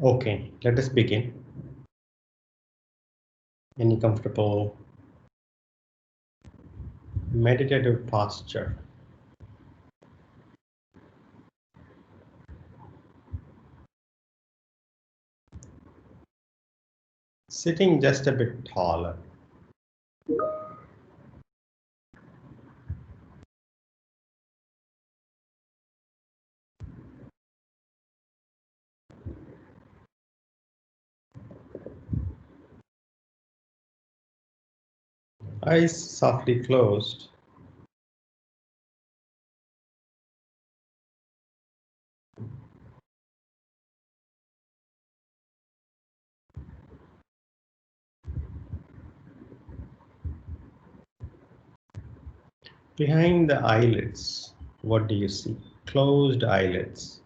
Okay, let us begin. Any comfortable meditative posture. Sitting just a bit taller. Eyes softly closed. Behind the eyelids, what do you see? Closed eyelids.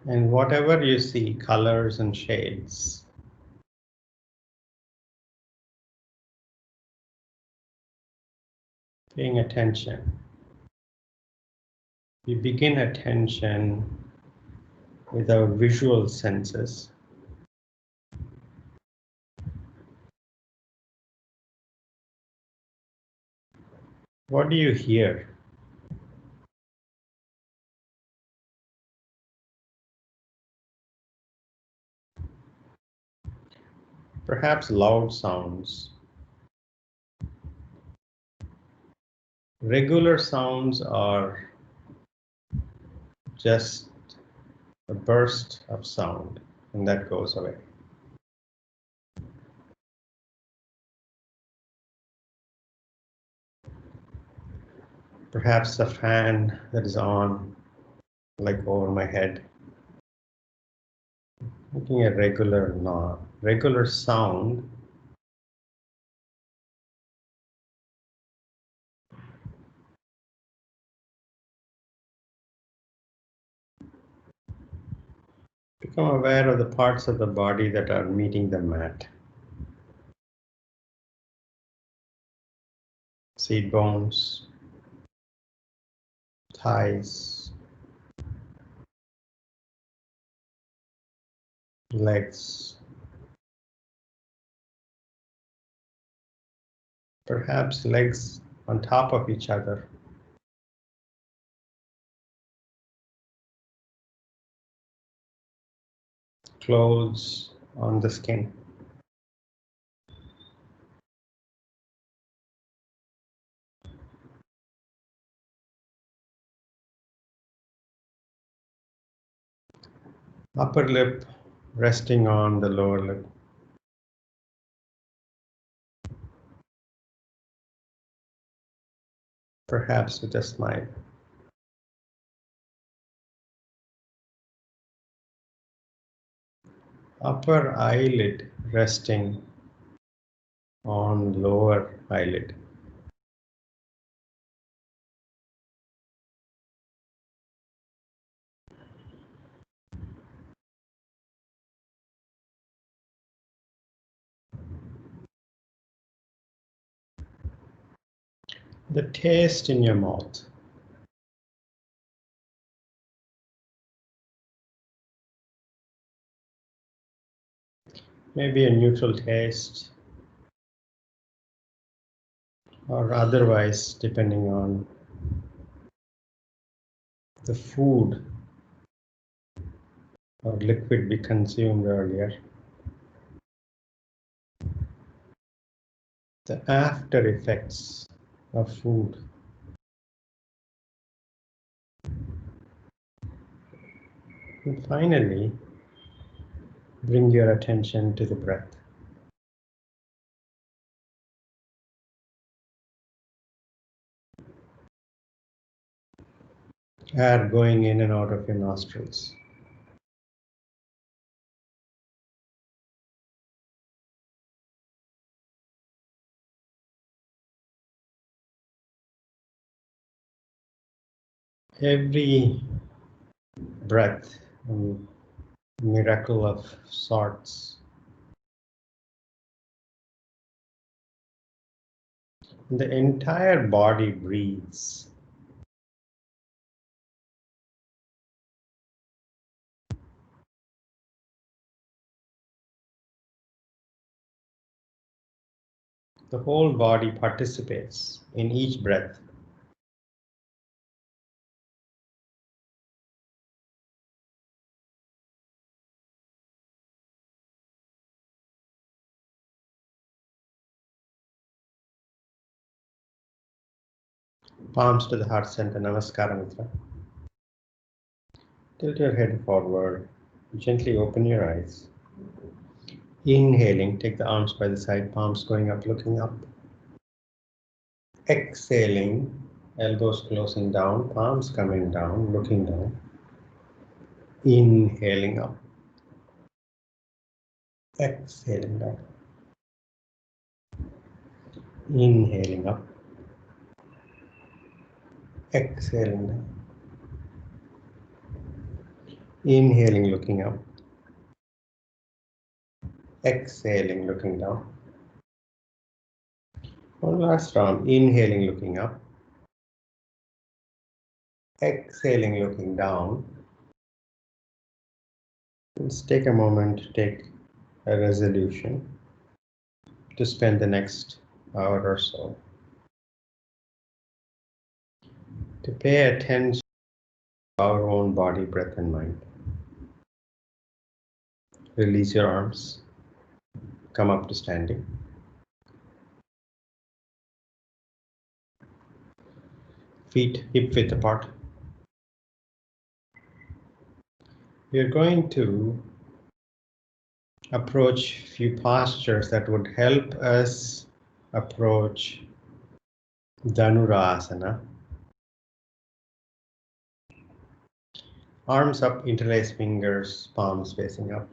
And whatever you see, colors and shades. Paying attention. We begin attention with our visual senses. What do you hear? Perhaps loud sounds. Regular sounds are just a burst of sound, and that goes away. Perhaps a fan that is on, like over my head, making a regular sound. Become aware of the parts of the body that are meeting the mat. Seat bones, thighs, legs, perhaps legs on top of each other. Clothes on the skin. Upper lip resting on the lower lip. Perhaps with a smile. Upper eyelid resting on lower eyelid. The taste in your mouth. Maybe a neutral taste, or otherwise, depending on the food or liquid we consumed earlier. The after effects of food. And finally, bring your attention to the breath. Air going in and out of your nostrils. Every breath miracle of sorts. The entire body breathes. The whole body participates in each breath. Palms to the heart center, Namaskara Mitra. Tilt your head forward, gently open your eyes. Inhaling, take the arms by the side, palms going up, looking up. Exhaling, elbows closing down, palms coming down, looking down. Inhaling up. Exhaling down. Inhaling up. Exhaling down. Inhaling, looking up. Exhaling, looking down. One last round. Inhaling, looking up. Exhaling, looking down. Let's take a moment to take a resolution to spend the next hour or so to pay attention to our own body, breath, and mind. Release your arms. Come up to standing. Feet hip width apart. We are going to approach few postures that would help us approach Dhanurasana. Arms up, interlace fingers, palms facing up.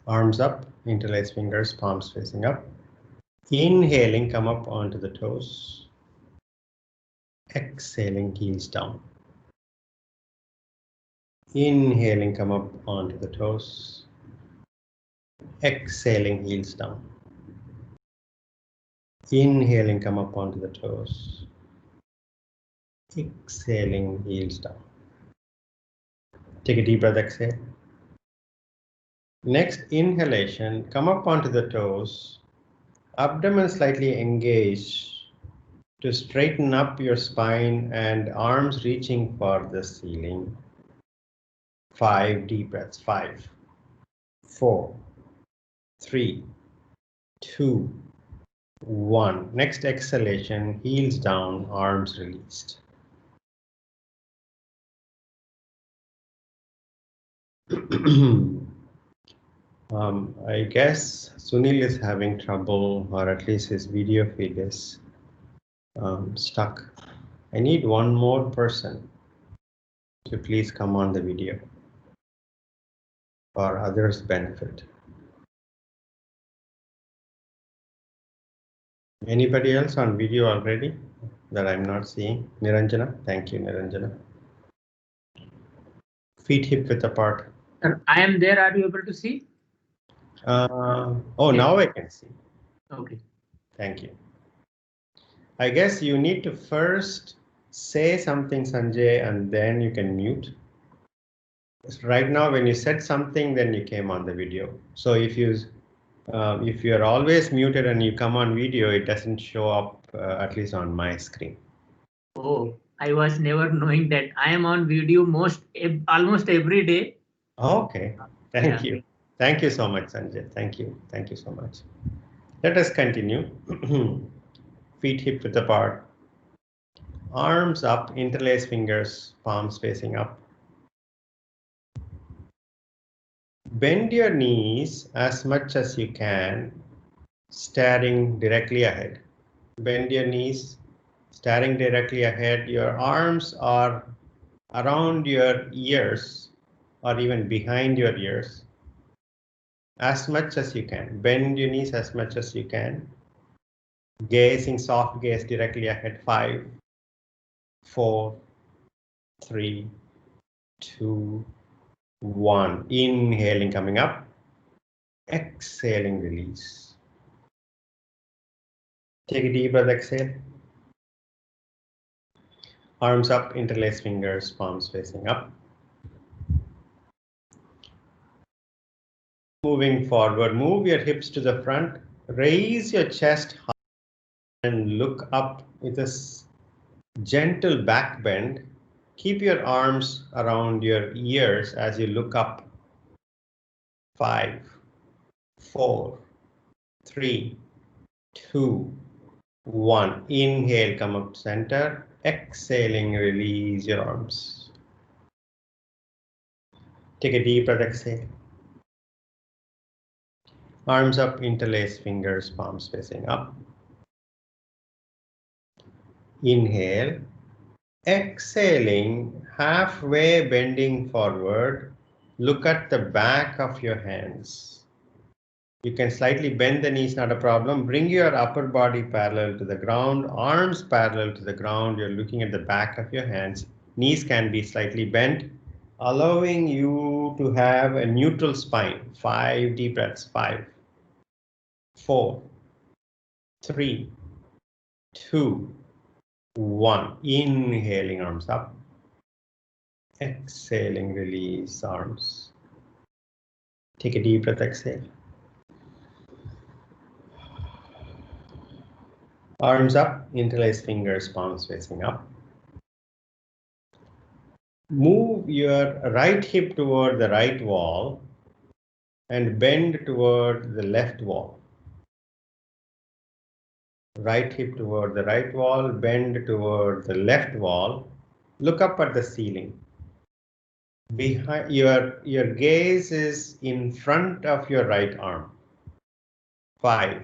Arms up, interlace fingers, palms facing up. Inhaling, come up onto the toes. Exhaling, heels down. Inhaling, come up onto the toes. Exhaling, heels down. Inhaling, come up onto the toes. Exhaling, heels down. Take a deep breath, exhale. Next inhalation, come up onto the toes. Abdomen slightly engaged to straighten up your spine and arms reaching for the ceiling. 5 deep breaths. 5, 4, 3, 2, 1. Next exhalation, heels down, arms released. I guess Sunil is having trouble, or at least his video feed is stuck. I need one more person to please come on the video for others' benefit. Anybody else on video already that I'm not seeing? Niranjana, thank you, Niranjana. Feet hip width apart. I am there. Are you able to see? Oh, now I can see. Okay. Thank you. I guess you need to first say something, Sanjay, and then you can mute. Right now, when you said something, then you came on the video. So if you're always muted and you come on video, it doesn't show up, at least on my screen. Oh, I was never knowing that. I am on video almost every day. Okay, thank you. Thank you so much, Sanjay. Thank you. Thank you so much. Let us continue. Feet hip width apart. Arms up, interlace fingers, palms facing up. Bend your knees as much as you can, staring directly ahead. Bend your knees, staring directly ahead. Your arms are around your ears or even behind your ears. As much as you can. Bend your knees as much as you can. Gazing, soft gaze directly ahead. 5, 4, 3, 2, 1. Inhaling, coming up. Exhaling, release. Take a deep breath, exhale. Arms up, interlace fingers, palms facing up. Moving forward, move your hips to the front, raise your chest high and look up with a gentle back bend. Keep your arms around your ears as you look up. 5, 4, 3, 2, 1. Inhale, come up to center. Exhaling, release your arms. Take a deep breath, exhale. Arms up, interlace fingers, palms facing up. Inhale. Exhaling, halfway bending forward. Look at the back of your hands. You can slightly bend the knees, not a problem. Bring your upper body parallel to the ground, arms parallel to the ground. You're looking at the back of your hands. Knees can be slightly bent, allowing you to have a neutral spine. 5 deep breaths. 5, 4, 3, 2, 1. Inhaling, arms up. Exhaling, release arms. Take a deep breath, exhale. Arms up, interlace fingers, palms facing up. Move your right hip toward the right wall and bend toward the left wall. Right hip toward the right wall, bend toward the left wall. Look up at the ceiling. Behind your gaze is in front of your right arm. 5,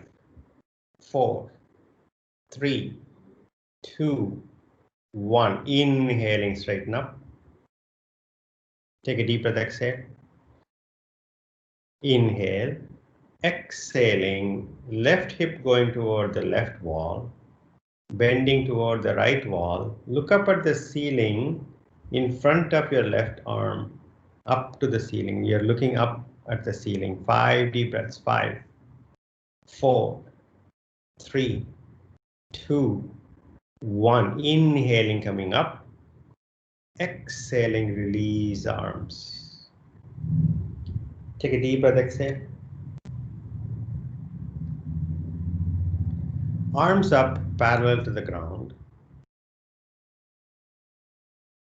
4, 3, 2, 1. Inhaling, straighten up. Take a deep breath, exhale. Inhale. Exhaling, left hip going toward the left wall, bending toward the right wall. Look up at the ceiling in front of your left arm, up to the ceiling. You're looking up at the ceiling. 5 deep breaths. 5, 4, 3, 2, 1. Inhaling, coming up. Exhaling, release arms. Take a deep breath, exhale. Arms up, parallel to the ground.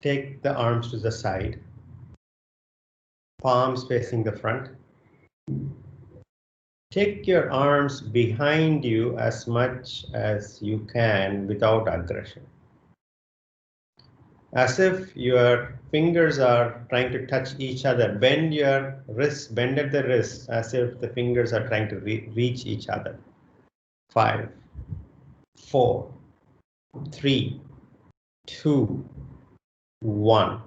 Take the arms to the side. Palms facing the front. Take your arms behind you as much as you can without aggression. As if your fingers are trying to touch each other. Bend your wrists, bend at the wrists as if the fingers are trying to reach each other. 5, 4, 3, 2, 1.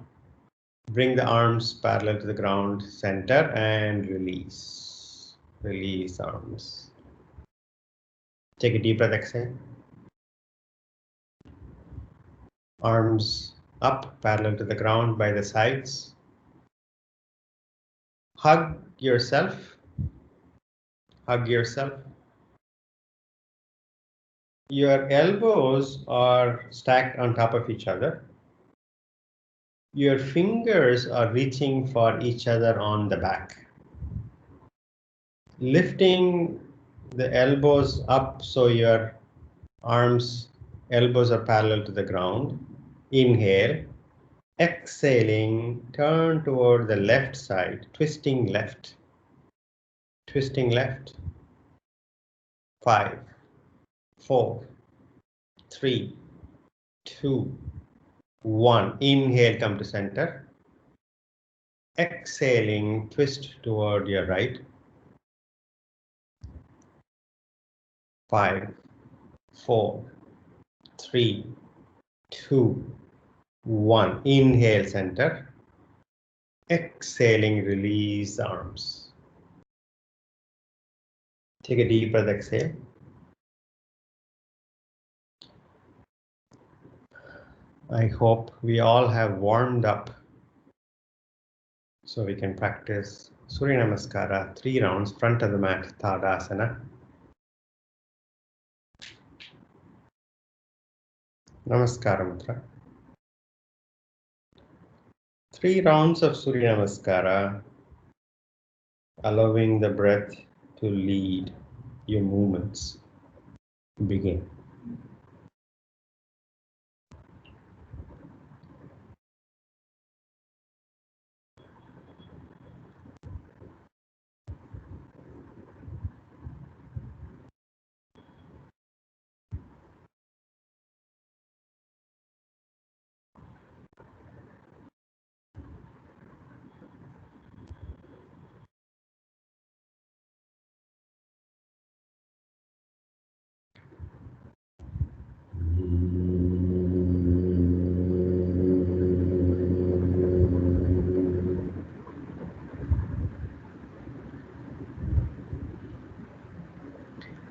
Bring the arms parallel to the ground, center, and release. Release arms. Take a deep breath, exhale. Arms up, parallel to the ground by the sides. Hug yourself. Hug yourself. Your elbows are stacked on top of each other. Your fingers are reaching for each other on the back. Lifting the elbows up so your elbows are parallel to the ground. Inhale. Exhaling, turn toward the left side, twisting left. Twisting left. 5, 4, 3, 2, 1. Inhale, come to center. Exhaling, twist toward your right. 5, 4, 3, 2, 1. Inhale, center. Exhaling, release arms. Take a deep breath, exhale. I hope we all have warmed up so we can practice Surya Namaskara 3 rounds front of the mat, Tadasana. Namaskara Mudra. 3 rounds of Surya Namaskara, allowing the breath to lead your movements. Begin.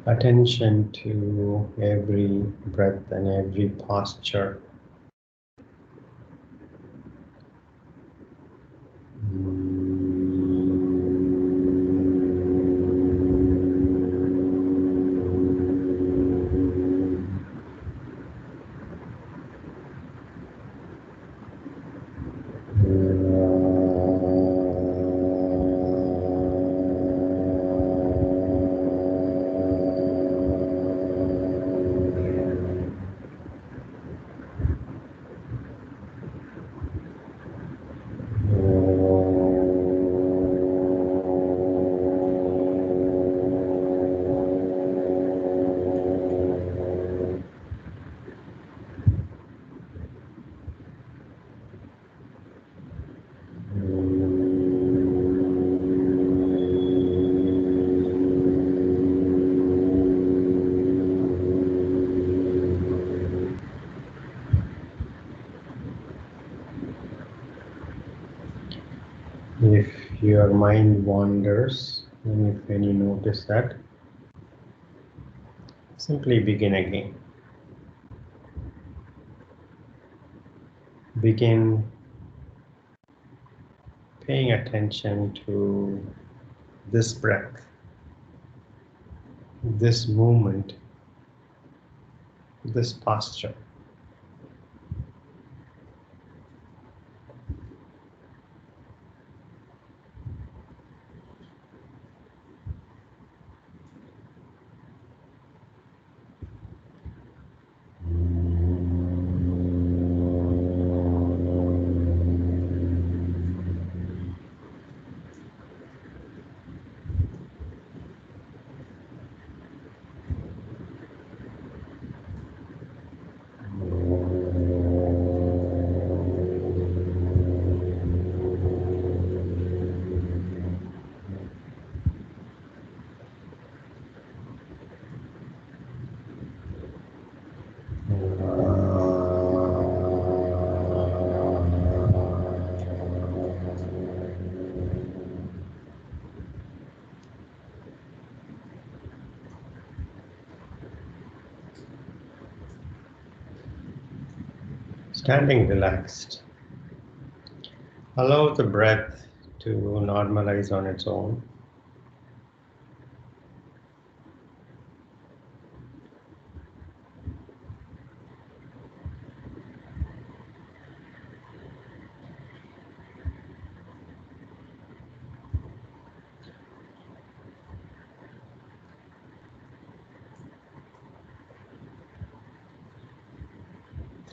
Attention to every breath and every posture. If your mind wanders, and when you notice that, simply begin again. Begin paying attention to this breath, this movement, this posture. Standing relaxed. Allow the breath to normalize on its own.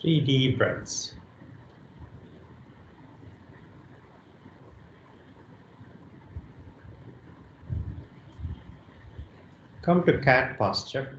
Three deep breaths. Come to cat posture.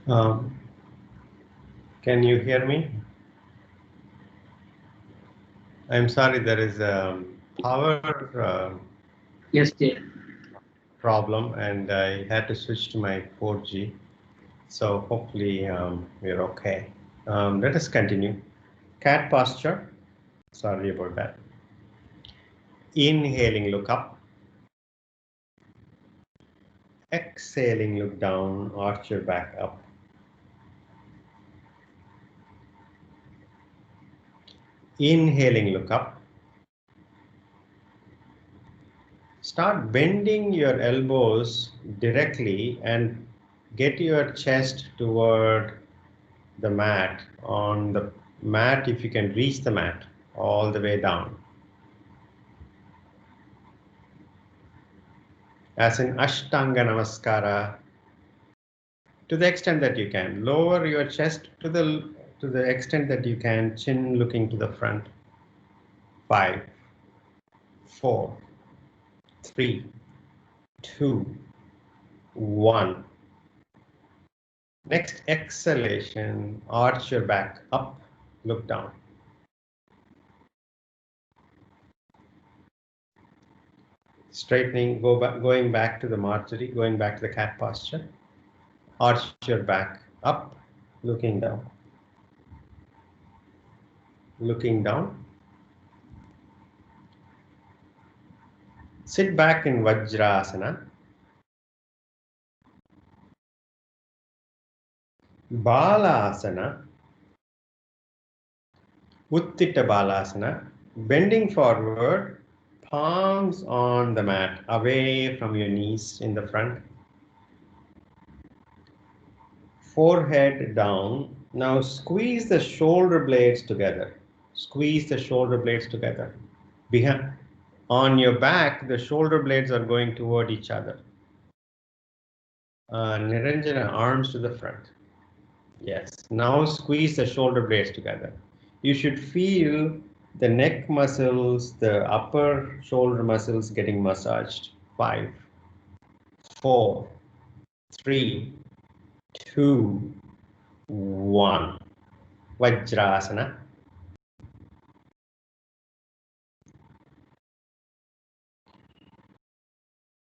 Can you hear me? I'm sorry, there is a power Yes, Jay. problem, and I had to switch to my 4G. So hopefully we're okay. Let us continue. Cat posture. Sorry about that. Inhaling, look up. Exhaling, look down. Arch your back up. Inhaling, look up. Start bending your elbows directly and get your chest toward the mat. On the mat, if you can reach the mat all the way down. As in Ashtanga Namaskara, to the extent that you can. Lower your chest to the extent that you can, chin looking to the front. 5, 4, 3, 2, 1. Next exhalation, arch your back up, look down. Straightening, going back to the Marjorie, going back to the cat posture. Arch your back up, looking down. Looking down. Sit back in Vajrasana. Balasana. Utthita Balasana. Bending forward, palms on the mat, away from your knees in the front. Forehead down. Now squeeze the shoulder blades together. Squeeze the shoulder blades together. Behind, on your back, the shoulder blades are going toward each other. Niranjana, arms to the front. Yes. Now squeeze the shoulder blades together. You should feel the neck muscles, the upper shoulder muscles getting massaged. 5, 4, 3, 2, 1. Vajrasana.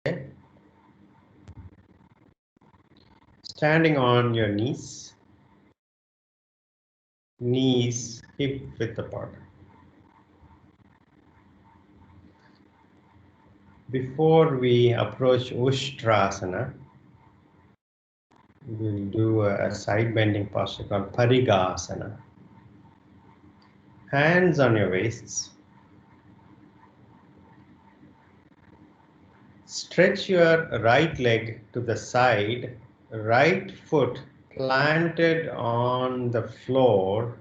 Okay. Standing on your knees. Knees hip width apart. Before we approach Ushtrasana, we'll do a side bending posture called Parigasana. Hands on your waists. Stretch your right leg to the side, right foot planted on the floor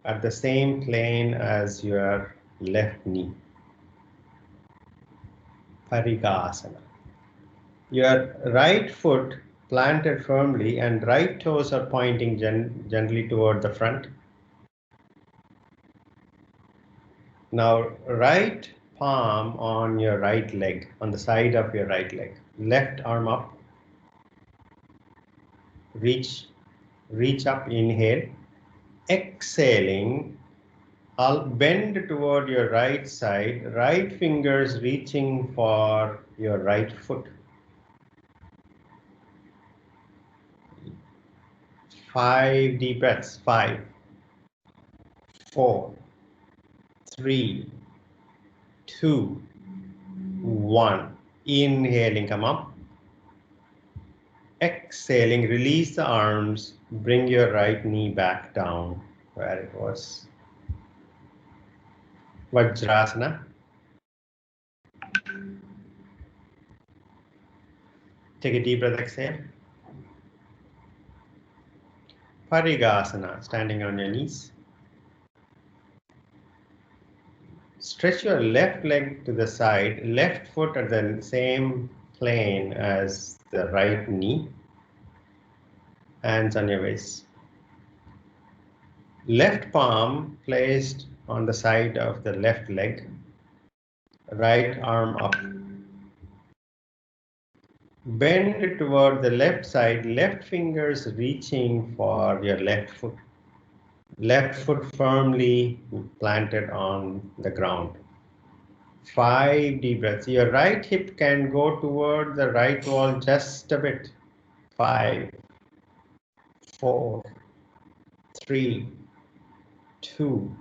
at the same plane as your left knee. Parigasana. Your right foot planted firmly and right toes are pointing gently toward the front. Now, right palm on your right leg, on the side of your right leg. Left arm up. Reach up, inhale. Exhaling, I'll bend toward your right side, right fingers reaching for your right foot. 5 deep breaths. 5, 4, 3, 2, 1. Inhaling, come up. Exhaling, release the arms. Bring your right knee back down where it was. Vajrasana. Take a deep breath, exhale. Parigasana, standing on your knees. Stretch your left leg to the side, left foot at the same plane as the right knee. Hands on your waist. Left palm placed on the side of the left leg. Right arm up. Bend toward the left side, left fingers reaching for your left foot. Left foot firmly planted on the ground. 5 deep breaths. Your right hip can go toward the right wall just a bit. 5, 4, 3, 2,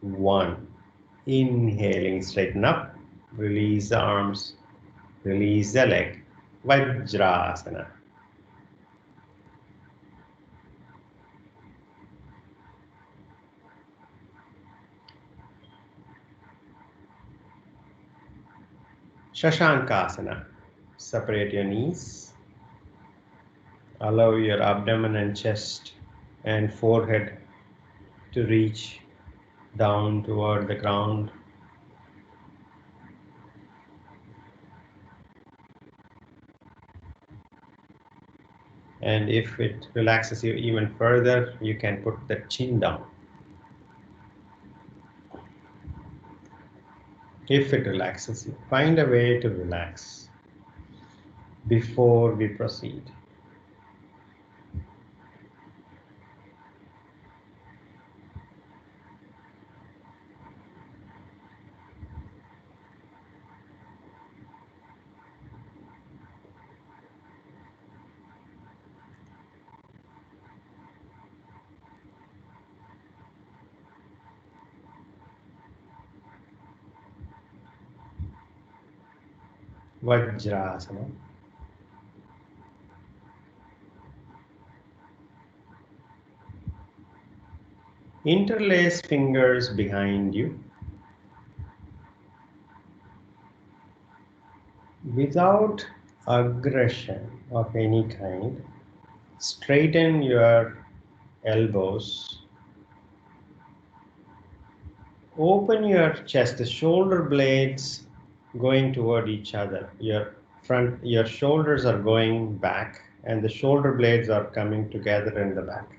1. Inhaling, straighten up. Release the arms. Release the leg. Vajrasana. Shashankasana. Separate your knees. Allow your abdomen and chest and forehead to reach down toward the ground. And if it relaxes you even further, you can put the chin down. If it relaxes you, find a way to relax before we proceed. Vajrasana. Interlace fingers behind you. Without aggression of any kind, straighten your elbows. Open your chest, the shoulder blades going toward each other. Your shoulders are going back and the shoulder blades are coming together in the back,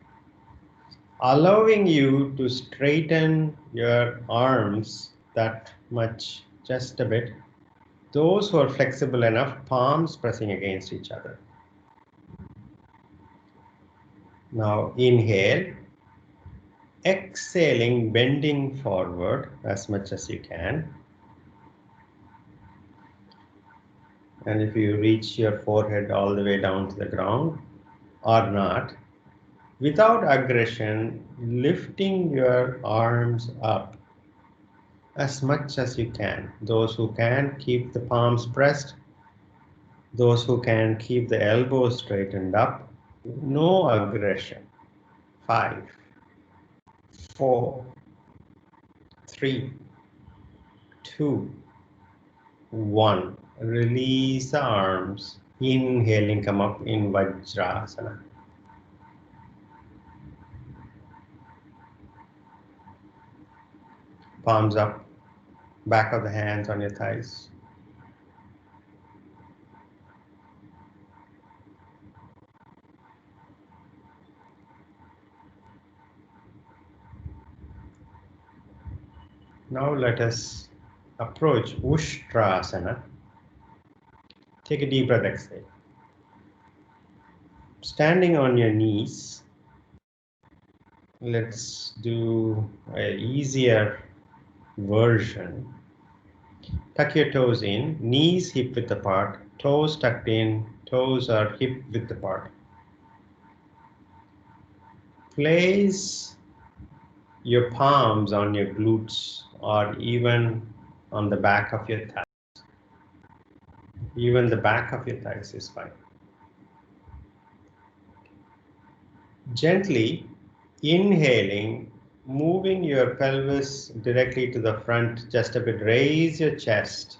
allowing you to straighten your arms that much, just a bit. Those who are flexible enough, palms pressing against each other. Now inhale, exhaling, bending forward as much as you can. And if you reach your forehead all the way down to the ground or not, without aggression, lifting your arms up as much as you can. Those who can, keep the palms pressed. Those who can, keep the elbows straightened up. No aggression. 5, 4, 3, 2, 1. Release the arms. Inhaling, come up in Vajrasana. Palms up, back of the hands on your thighs. Now let us approach Ushtrasana. Take a deep breath, exhale. Standing on your knees, let's do an easier version. Tuck your toes in, knees hip width apart, toes tucked in, toes are hip width apart. Place your palms on your glutes or even on the back of your thighs. Even the back of your thighs is fine. Gently inhaling, moving your pelvis directly to the front just a bit. Raise your chest.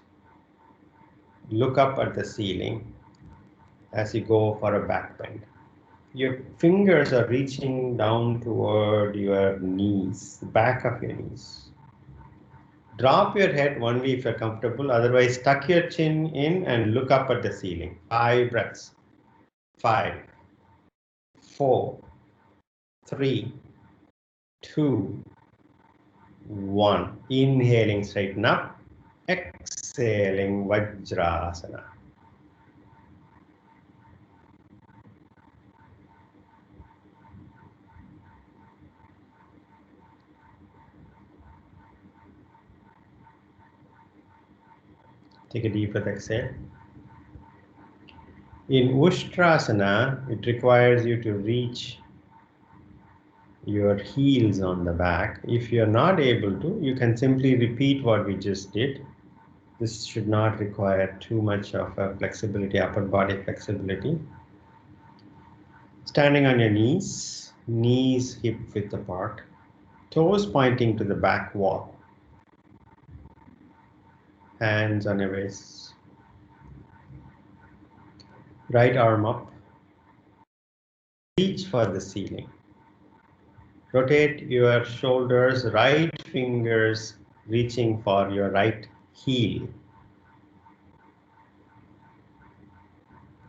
Look up at the ceiling as you go for a back bend. Your fingers are reaching down toward your knees, the back of your knees. Drop your head only if you're comfortable. Otherwise, tuck your chin in and look up at the ceiling. 5 breaths. 5, 4, 3, 2, 1. Inhaling, straighten up. Exhaling, Vajrasana. Take a deep breath, exhale. In Ushtrasana, it requires you to reach your heels on the back. If you're not able to, you can simply repeat what we just did. This should not require too much of a flexibility, upper body flexibility. Standing on your knees, knees hip width apart, toes pointing to the back wall, hands on your waist, right arm up, reach for the ceiling. Rotate your shoulders, right fingers reaching for your right heel.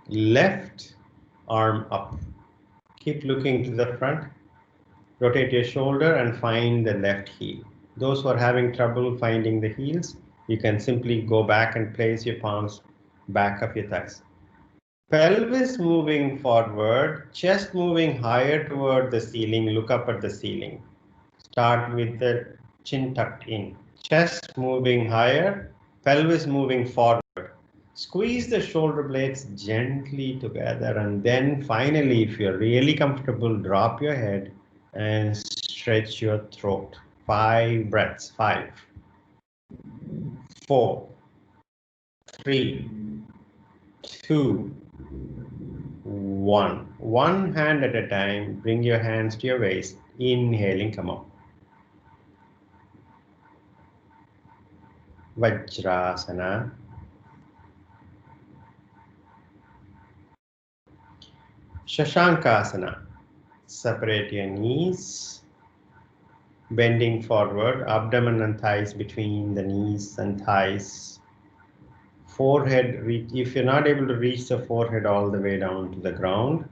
Left arm up. Keep looking to the front. Rotate your shoulder and find the left heel. Those who are having trouble finding the heels, you can simply go back and place your palms back of your thighs. Pelvis moving forward, chest moving higher toward the ceiling, look up at the ceiling. Start with the chin tucked in. Chest moving higher, pelvis moving forward. Squeeze the shoulder blades gently together, and then finally, if you're really comfortable, drop your head and stretch your throat. 5 breaths. 5, 4, 3, 2, 1. One hand at a time. Bring your hands to your waist. Inhaling, come up. Vajrasana. Shashankasana. Separate your knees, bending forward, abdomen and thighs between the knees and thighs. Forehead, if you're not able to reach the forehead all the way down to the ground,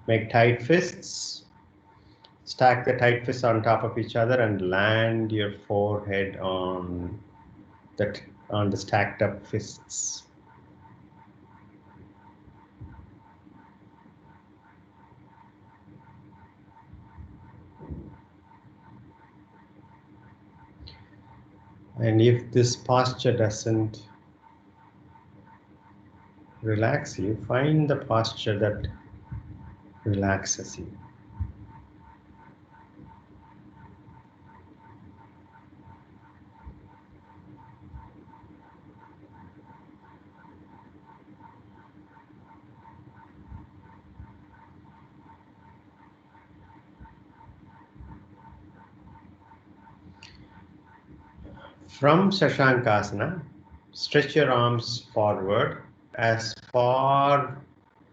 make tight fists. Stack the tight fists on top of each other and land your forehead on the stacked up fists. And if this posture doesn't relax you, find the posture that relaxes you. From Shashankasana, stretch your arms forward as far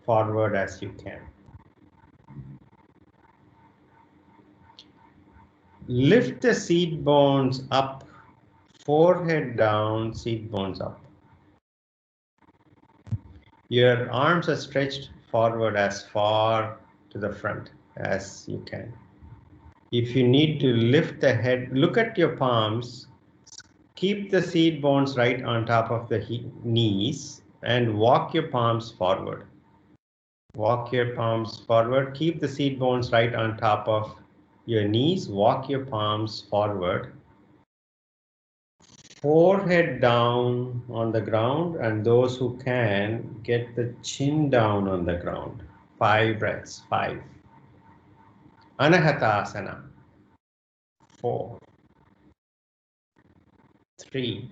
forward as you can. Lift the seat bones up, forehead down, seat bones up. Your arms are stretched forward as far to the front as you can. If you need to lift the head, look at your palms. Keep the seat bones right on top of the knees and walk your palms forward. Walk your palms forward. Keep the seat bones right on top of your knees. Walk your palms forward. Forehead down on the ground, and those who can, get the chin down on the ground. 5 breaths. 5. Anahatasana. 4, 3,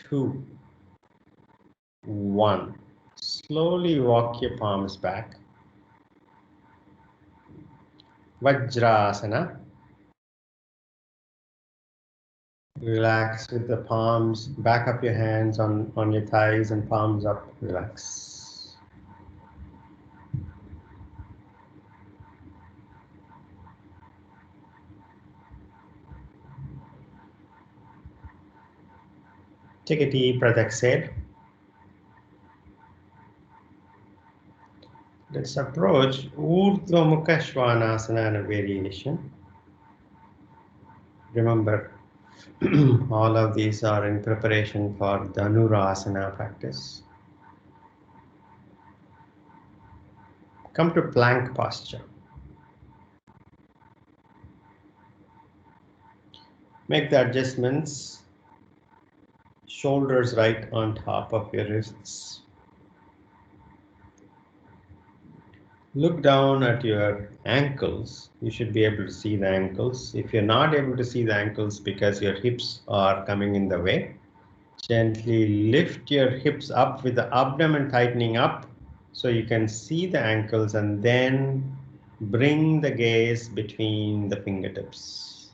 2, 1. Slowly walk your palms back. Vajrasana. Relax with the palms, back up your hands on your thighs and palms up, relax. Take a deep breath, exhale. Let's approach Urdhva Mukha Svanasana in a variation. Remember, all of these are in preparation for Dhanurasana practice. Come to plank posture. Make the adjustments. Shoulders right on top of your wrists. Look down at your ankles. You should be able to see the ankles. If you're not able to see the ankles because your hips are coming in the way, gently lift your hips up with the abdomen tightening up so you can see the ankles, and then bring the gaze between the fingertips.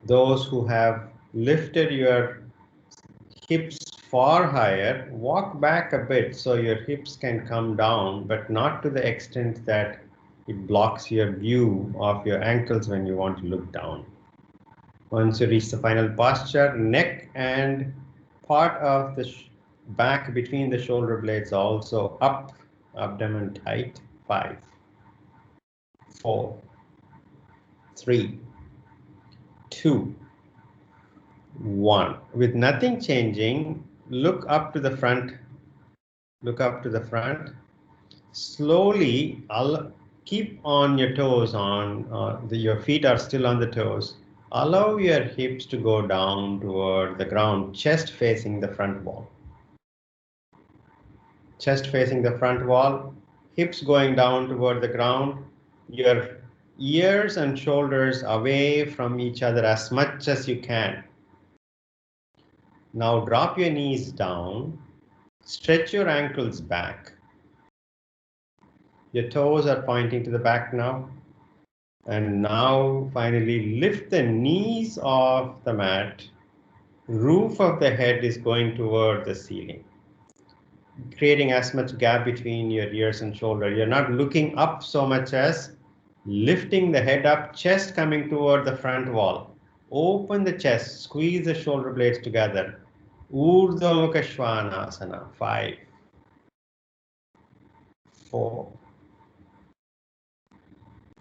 Those who have lifted your hips far higher, walk back a bit so your hips can come down, but not to the extent that it blocks your view of your ankles when you want to look down. Once you reach the final posture, neck and part of the back between the shoulder blades also up, abdomen tight. 5, 4, 3, 2, 1. With nothing changing, look up to the front. Look up to the front. Slowly, keep on your toes your feet are still on the toes. Allow your hips to go down toward the ground, chest facing the front wall. Chest facing the front wall, hips going down toward the ground, your ears and shoulders away from each other as much as you can. Now drop your knees down, stretch your ankles back. Your toes are pointing to the back now. And now finally lift the knees off the mat. Roof of the head is going toward the ceiling, creating as much gap between your ears and shoulder. You're not looking up so much as lifting the head up, chest coming toward the front wall. Open the chest, squeeze the shoulder blades together. Urdhva Mukha Svanasana. 5, 4,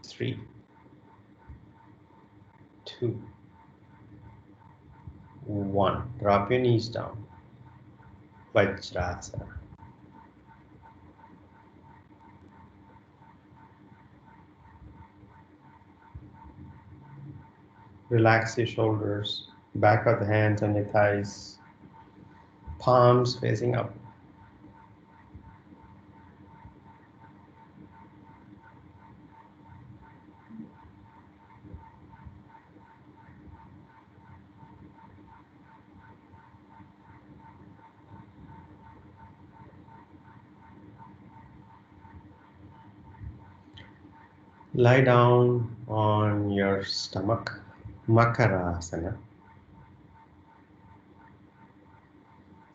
3, 2, 1. Drop your knees down. Vajrasana. Relax your shoulders, back of the hands on your thighs, palms facing up. Lie down on your stomach, Makarasana.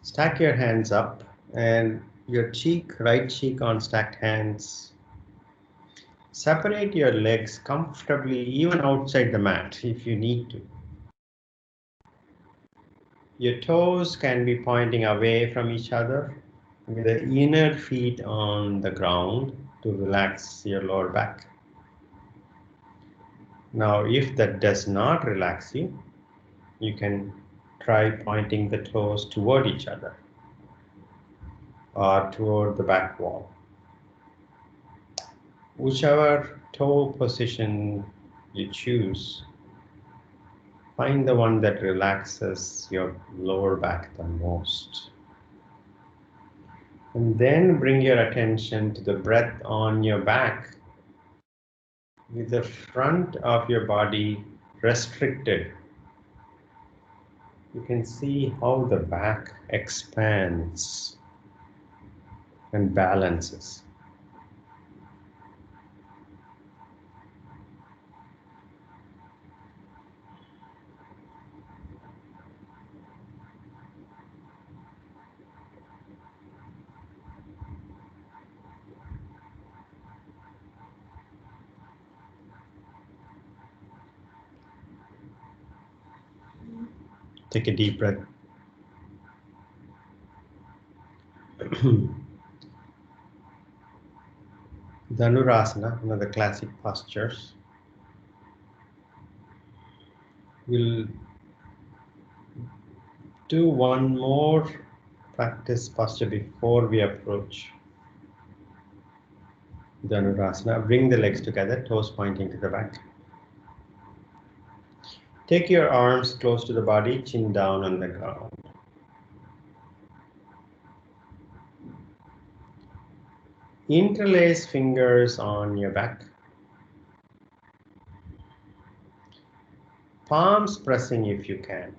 Stack your hands up and your cheek, right cheek on stacked hands. Separate your legs comfortably, even outside the mat if you need to. Your toes can be pointing away from each other with the inner feet on the ground to relax your lower back. Now, if that does not relax you, you can try pointing the toes toward each other or toward the back wall. Whichever toe position you choose, find the one that relaxes your lower back the most. And then bring your attention to the breath on your back with the front of your body restricted. You can see how the back expands and balances. Take a deep breath. Dhanurasana, one of the classic postures. We'll do one more practice posture before we approach Dhanurasana. Bring the legs together, toes pointing to the back. Take your arms close to the body, chin down on the ground. Interlace fingers on your back. Palms pressing if you can.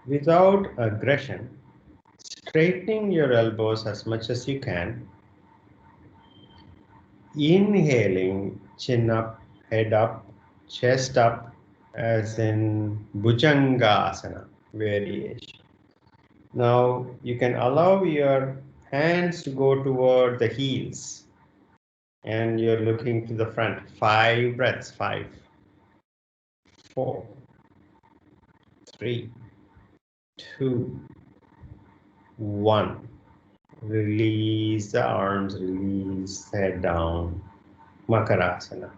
Without aggression, straightening your elbows as much as you can. Inhaling, chin up, head up, chest up, as in Bhujangasana variation. Now you can allow your hands to go toward the heels and you're looking to the front. 5 breaths. 5, 4, 3, 2, 1. Release the arms, release head down. Makarasana.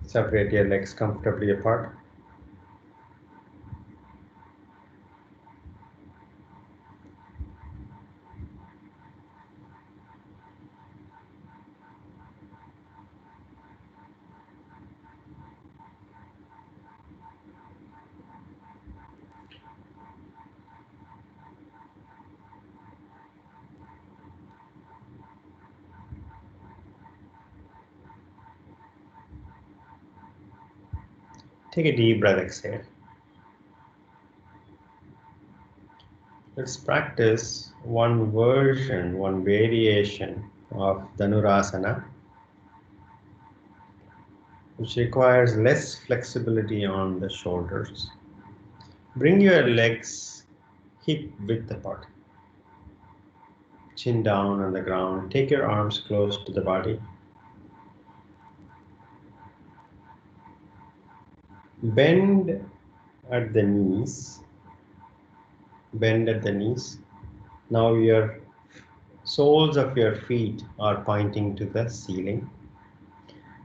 Separate your legs comfortably apart. Take a deep breath, exhale. Let's practice one version, one variation of Dhanurasana, which requires less flexibility on the shoulders. Bring your legs hip width apart. Chin down on the ground. Take your arms close to the body. Bend at the knees. Bend at the knees. Now your soles of your feet are pointing to the ceiling.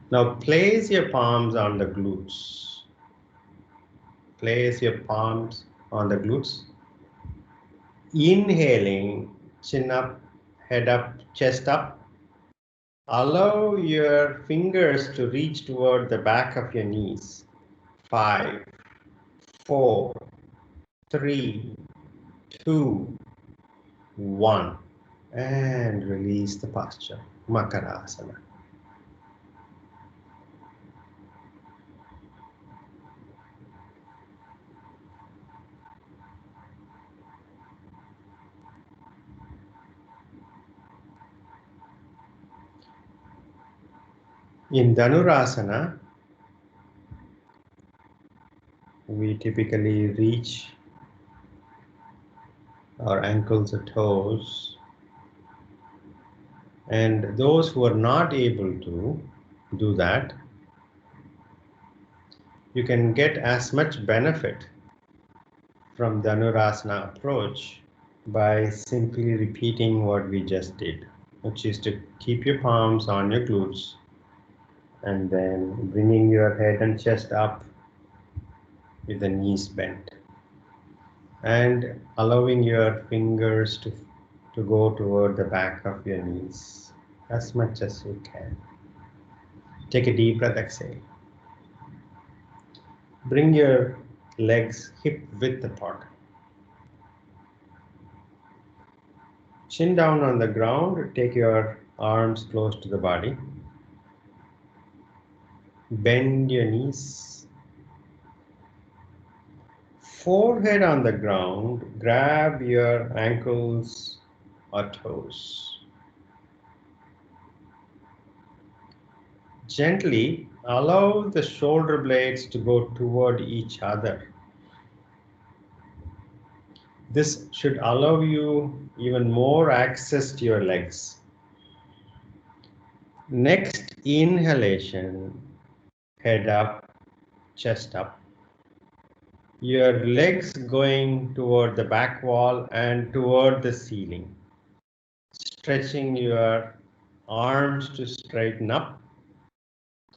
Now place your palms on the glutes. Place your palms on the glutes. Inhaling, chin up, head up, chest up. Allow your fingers to reach toward the back of your knees. 5, 4, 3, 2, 1. And release the posture. Makarasana. In Dhanurasana, we typically reach our ankles or toes, and those who are not able to do that, you can get as much benefit from the Dhanurasana approach by simply repeating what we just did, which is to keep your palms on your glutes and then bringing your head and chest up with the knees bent and allowing your fingers to go toward the back of your knees as much as you can. Take a deep breath, exhale. Bring your legs hip width apart. Chin down on the ground, take your arms close to the body. Bend your knees. Forehead on the ground, grab your ankles or toes. Gently allow the shoulder blades to go toward each other. This should allow you even more access to your legs. Next inhalation, head up, chest up. Your legs going toward the back wall and toward the ceiling. Stretching your arms to straighten up,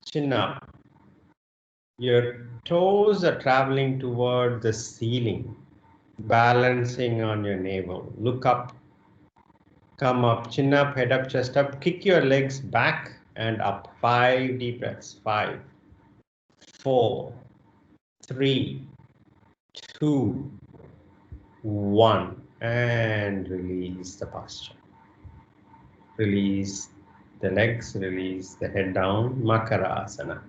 chin up. Your toes are traveling toward the ceiling, balancing on your navel. Look up. Come up, chin up, head up, chest up. Kick your legs back and up. 5 deep breaths. 5, 4, 3, 2, 1. And release the posture. Release the legs, release the head down. Makarasana.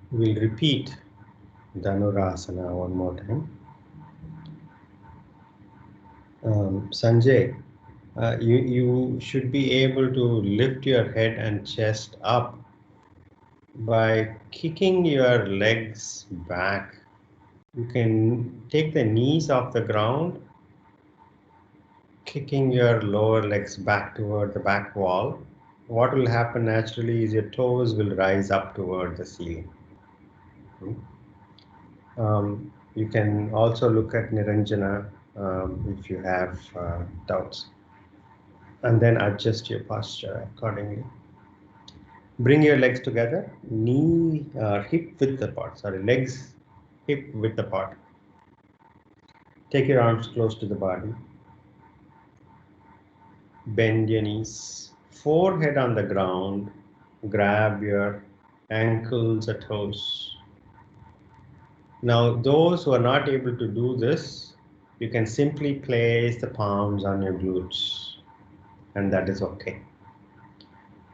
We'll repeat Dhanurasana one more time. Sanjay, you should be able to lift your head and chest up by kicking your legs back. You can take the knees off the ground, kicking your lower legs back toward the back wall. What will happen naturally is your toes will rise up toward the ceiling. You can also look at Niranjana if you have doubts, and then adjust your posture accordingly. Bring your legs together, hip width apart, legs hip width apart. Take your arms close to the body. Bend your knees, forehead on the ground, grab your ankles or toes. Now, those who are not able to do this, you can simply place the palms on your glutes, and that is okay.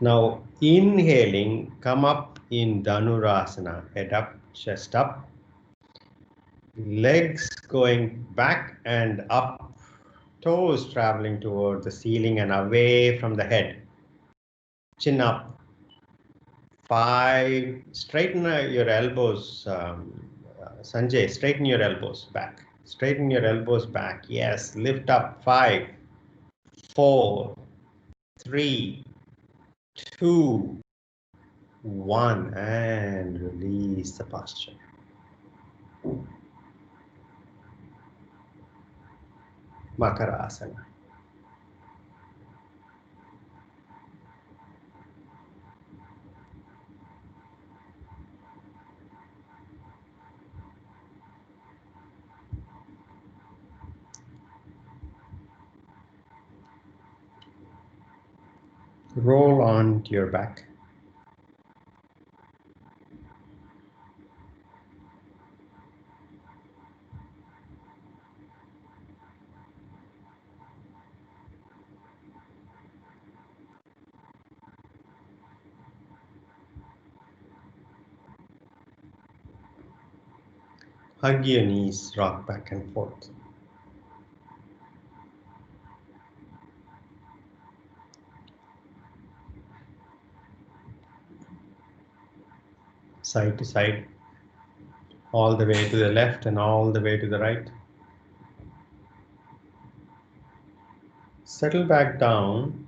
Now, inhaling, come up in Dhanurasana, head up, chest up, legs going back and up, toes traveling toward the ceiling and away from the head. Chin up. 5, straighten your elbows. Sanjay, straighten your elbows back. Straighten your elbows back. Yes, lift up. 5, 4, 3, 2, 1, and release the posture. Makarasana. Roll on to your back. Hug your knees, rock back and forth. Side to side, all the way to the left and all the way to the right. Settle back down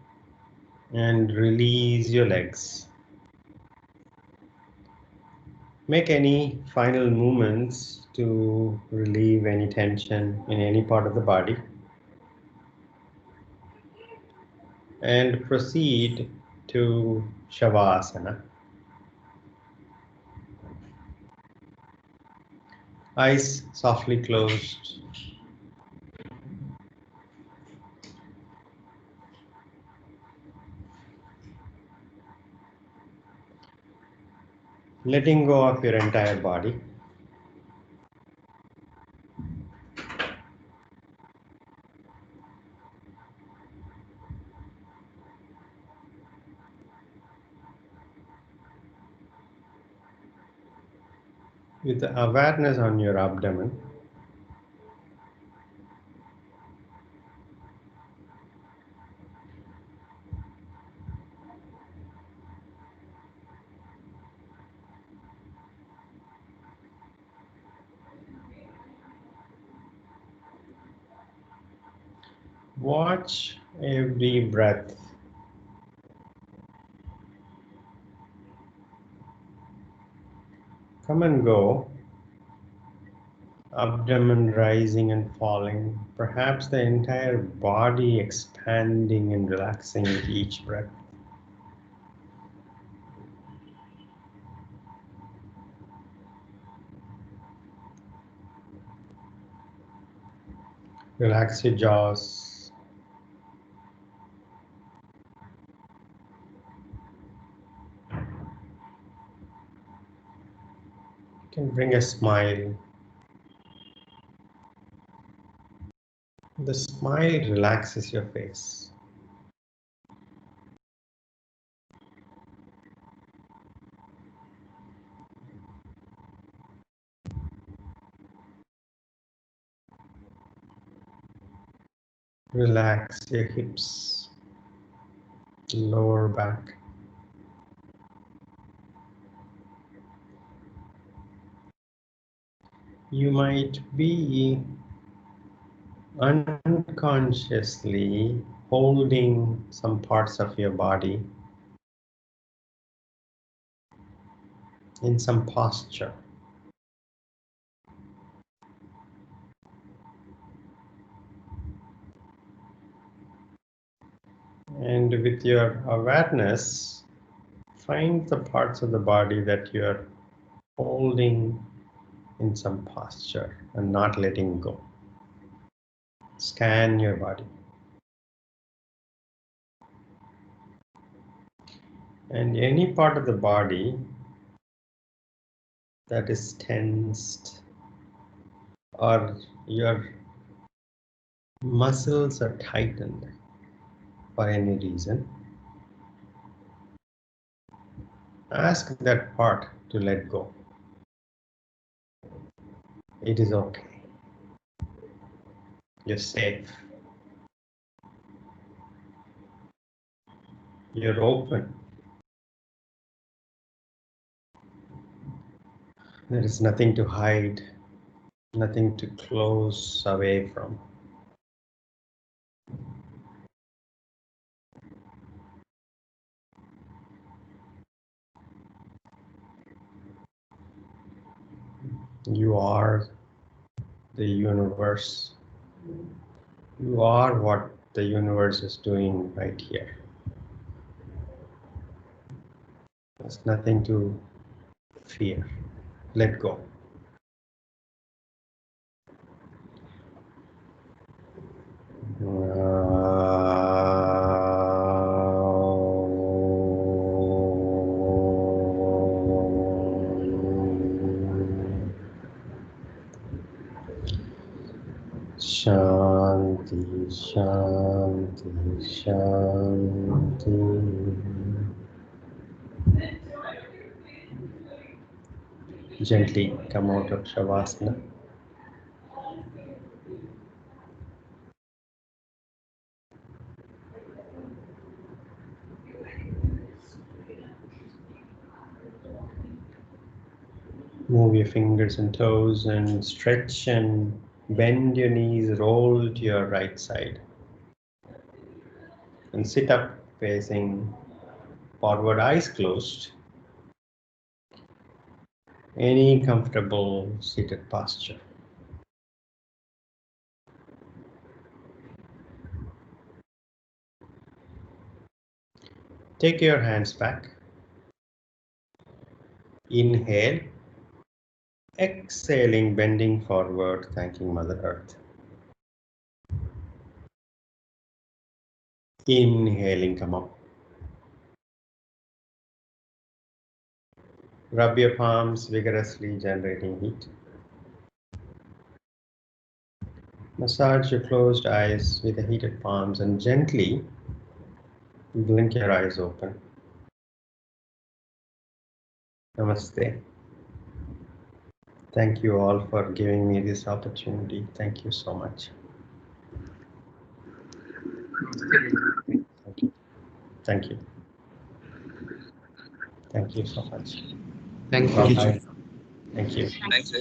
and release your legs. Make any final movements to relieve any tension in any part of the body. And proceed to Shavasana. Eyes softly closed. Letting go of your entire body. With awareness on your abdomen. Watch every breath. Come and go Abdomen rising and falling, perhaps the entire body expanding and relaxing with each breath. Relax your jaws. You can bring a smile. The smile relaxes your face. Relax your hips, lower back. You might be unconsciously holding some parts of your body in some posture. And with your awareness, find the parts of the body that you're holding in some posture and not letting go. Scan your body. And any part of the body that is tensed or your muscles are tightened for any reason, ask that part to let go. It is okay. You're safe. You're open. There is nothing to hide, nothing to close away from. You are the universe. You are what the universe is doing right here. There's nothing to fear. Let go. Shanti, Shanti, Shanti. Gently come out of Shavasana. Move your fingers and toes and stretch and bend your knees, roll to your right side. And sit up facing forward, eyes closed. Any comfortable seated posture. Take your hands back. Inhale. Exhaling, bending forward, thanking Mother Earth. Inhaling, come up. Rub your palms vigorously, generating heat. Massage your closed eyes with the heated palms and gently blink your eyes open. Namaste. Thank you all for giving me this opportunity. Thank you so much. Thank you. Thank you. Thank you so much. Thank you. Bye-bye. Thank you. Thanks.